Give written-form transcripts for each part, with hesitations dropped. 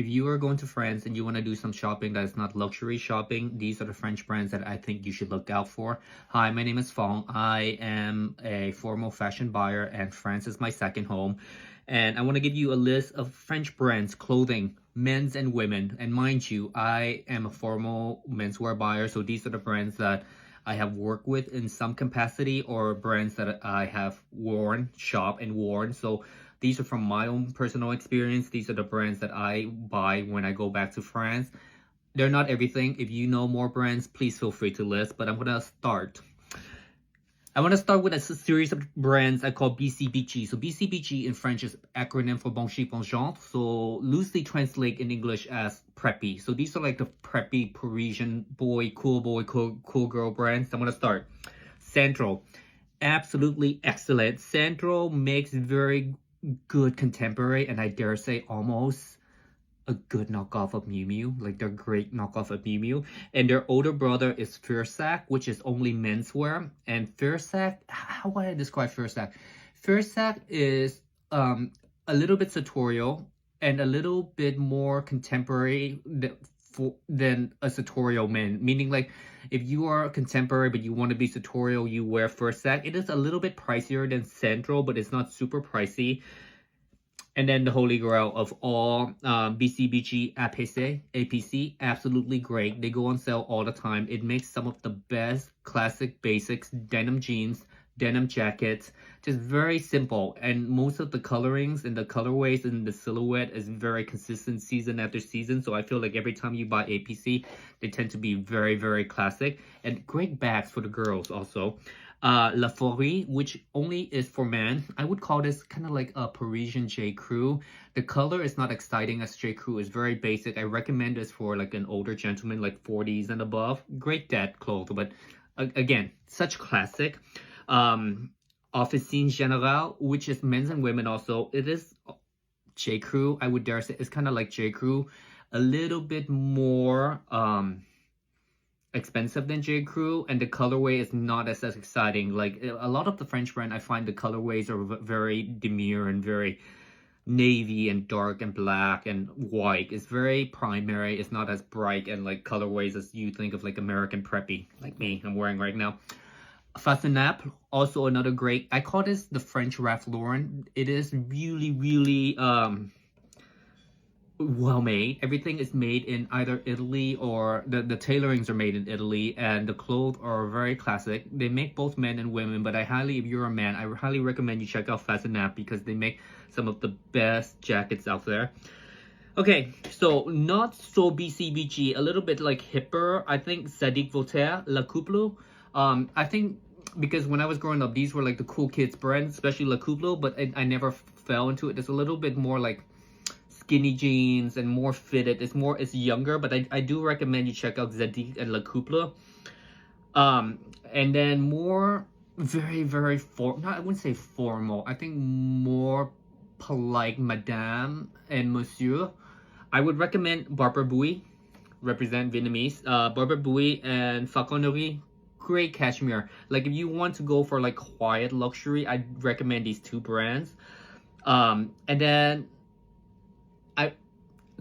if you are going to France and you want to do some shopping that is not luxury shopping, these are the French brands that I think you should look out for. Hi, my name is Fong. I am a formal fashion buyer and France is my second home. And I want to give you a list of French brands, clothing, men's and women. And mind you, I am a formal menswear buyer, so these are the brands that I have worked with in some capacity or brands that I have shopped and worn. So these are from my own personal experience. These are the brands that I buy when I go back to France. They're not everything. If you know more brands, please feel free to list, but I'm going to start. I want to start with a series of brands I call BCBG. So BCBG in French is acronym for Bon Chic Bon Genre. So loosely translate in English as preppy. So these are like the preppy Parisian boy, cool girl brands. I'm going to start. Sandro. Absolutely excellent. Sandro makes very good contemporary and I dare say almost a good knockoff of Miu Miu. Like they're great knockoff of Miu Miu. And their older brother is Fursac, which is only menswear. And Fursac, how would I describe Fursac? Fursac is a little bit sartorial and a little bit more contemporary than a sartorial man. Meaning like if you are contemporary but you want to be sartorial, you wear Fursac. It is a little bit pricier than Sandro, but it's not super pricey. And then the holy grail of all, BCBG APC, absolutely great. They go on sale all the time. It makes some of the best classic basics, denim jeans, denim jackets, just very simple. And most of the colorings and the colorways and the silhouette is very consistent season after season. So I feel like every time you buy APC, they tend to be very, very classic. And great bags for the girls also. Laforie, which only is for men. I would call this kind of like a Parisian J. Crew. The color is not exciting as J. Crew. It's very basic. I recommend this for like an older gentleman, like 40s and above. Great dad clothes, but again, such classic. Officine Generale, which is men's and women also. It is J. Crew. I would dare say it's kind of like J. Crew. A little bit more expensive than J. Crew, and the colorway is not as exciting. Like a lot of the French brand, I find the colorways are very demure and very navy and dark and black and white. It's very primary. It's not as bright and like colorways as you think of like American preppy, like me, I'm wearing right now. Fastenap, also another great, I call this the French Ralph Lauren. It is really, really well made. Everything is made in either Italy or the tailorings are made in Italy, and the clothes are very classic. They make both men and women, but if you're a man, I highly recommend you check out Fastenap because they make some of the best jackets out there. Okay, so not so BCBG, a little bit like hipper. I think Zadig Voltaire, La Couple. I think because when I was growing up, these were like the cool kids brands, especially La Couple, but I never fell into it. It's a little bit more like skinny jeans and more fitted. It's younger, but I do recommend you check out Zadig and La Couple. And then more very, very I wouldn't say formal. I think more polite Madame and Monsieur. I would recommend Barbara Bouy, represent Vietnamese. Barbara Bouy and Falconnerie, great cashmere. Like if you want to go for like quiet luxury, I'd recommend these two brands. And then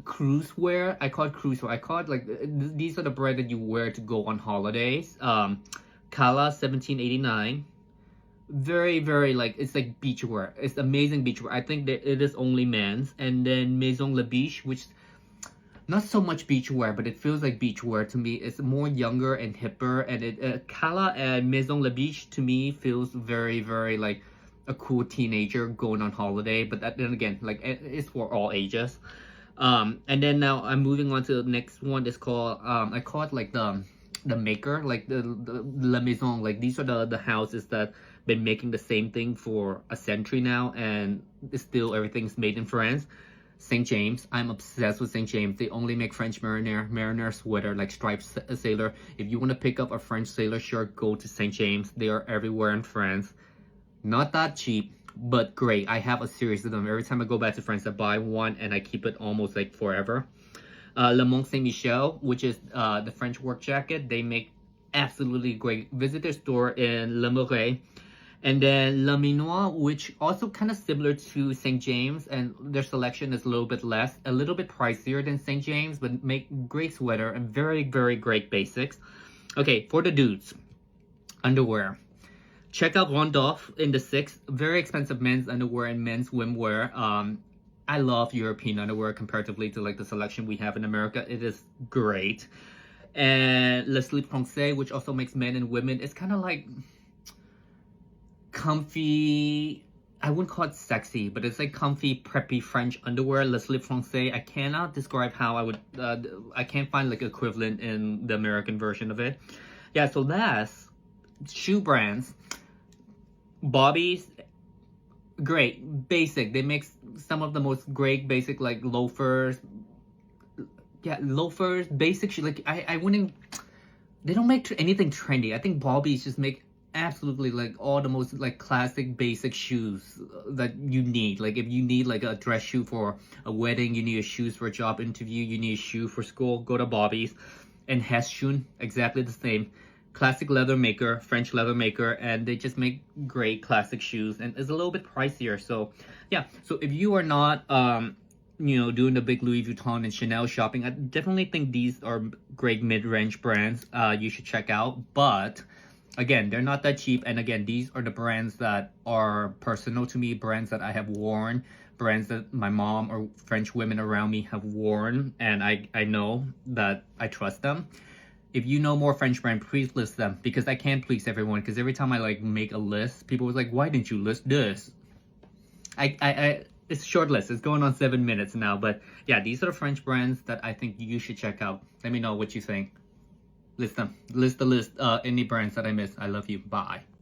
cruise wear, I call it cruise wear. I call it like these are the brands that you wear to go on holidays. Kala 1789, very, very like it's like beachwear. It's amazing beachwear. I think that it is only men's. And then Maison La Biche, which not so much beachwear, but it feels like beachwear to me. It's more younger and hipper, and Kala and Maison La Biche to me feels very, very like a cool teenager going on holiday. But then again, like it's for all ages. And then now I'm moving on to the next one. It's called I call it like the maker, like the La Maison. Like these are the houses that been making the same thing for a century now, and still everything's made in France. St. James, I'm obsessed with St. James. They only make French mariner sweater, like striped sailor. If you want to pick up a French sailor shirt, go to St. James. They are everywhere in France. Not that cheap, but great. I have a series of them. Every time I go back to France, I buy one and I keep it almost like forever. Le Mont Saint Michel, which is the French work jacket. They make absolutely great. Visit their store in Le Marais. And then Le Minois, which also kind of similar to St. James, and their selection is a little bit less, a little bit pricier than St. James, but make great sweater and very, very great basics. Okay, for the dudes, underwear. Check out Rondolph in the 6. Very expensive men's underwear and men's swimwear. I love European underwear comparatively to like the selection we have in America. It is great. And Le Slip Francais, which also makes men and women. It's kind of like comfy. I wouldn't call it sexy, but it's like comfy, preppy French underwear. Le Slip Francais. I cannot describe how I would. I can't find like equivalent in the American version of it. Yeah, so that's shoe brands. Bobby's, great, basic. They make some of the most great basic like loafers. Yeah, loafers, basic shit. Like I wouldn't. They don't make anything trendy. I think Bobby's just make absolutely like all the most like classic basic shoes that you need. Like if you need like a dress shoe for a wedding, you need a shoes for a job interview, you need a shoe for school, go to Bobby's. And Hesschun, exactly the same. Classic leather maker, French leather maker, and they just make great classic shoes, and it's a little bit pricier. So yeah, so if you are not doing the big Louis Vuitton and Chanel shopping, I definitely think these are great mid-range brands you should check out. But again, they're not that cheap, and again, these are the brands that are personal to me, brands that I have worn, brands that my mom or French women around me have worn, and I know that I trust them. If you know more French brand, please list them, because I can't please everyone. Because every time I like make a list, people was like, "Why didn't you list this?" It's a short list. It's going on 7 minutes now, but yeah, these are the French brands that I think you should check out. Let me know what you think. List them. List the list. Any brands that I missed. I love you. Bye.